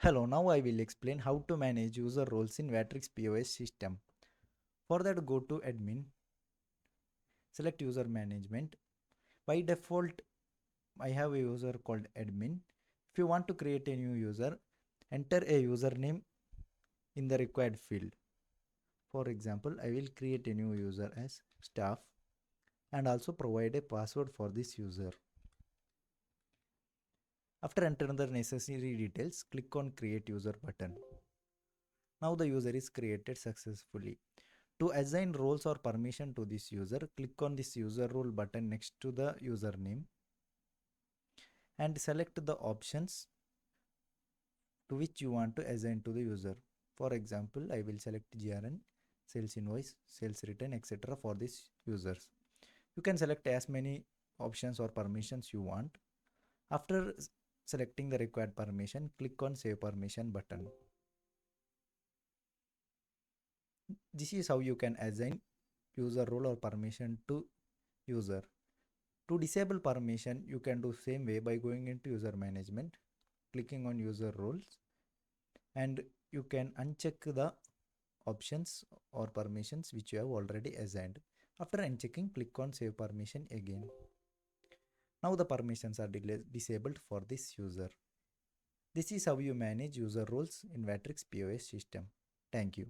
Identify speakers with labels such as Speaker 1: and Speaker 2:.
Speaker 1: Hello, now I will explain how to manage user roles in Vatrix POS system. For that, go to admin, select user management. By default, I have a user called admin. If you want to create a new user, enter a username in the required field. For example, I will create a new user as staff and also provide a password for this user. After entering the necessary details, click on create user button. Now the user is created successfully. To assign roles or permission to this user, click on this user role button next to the username and select the options to which you want to assign to the user. For example, I will select GRN, sales invoice, sales return, etc. for these users. You can select as many options or permissions you want. After selecting the required permission, click on save permission button. This is how you can assign user role or permission to user. To disable permission, you can do same way by going into user management, clicking on user roles, and you can uncheck the options or permissions which you have already assigned. After unchecking, click on save permission again. Now the permissions are disabled for this user. This is how you manage user roles in Vatrix POS system. Thank you.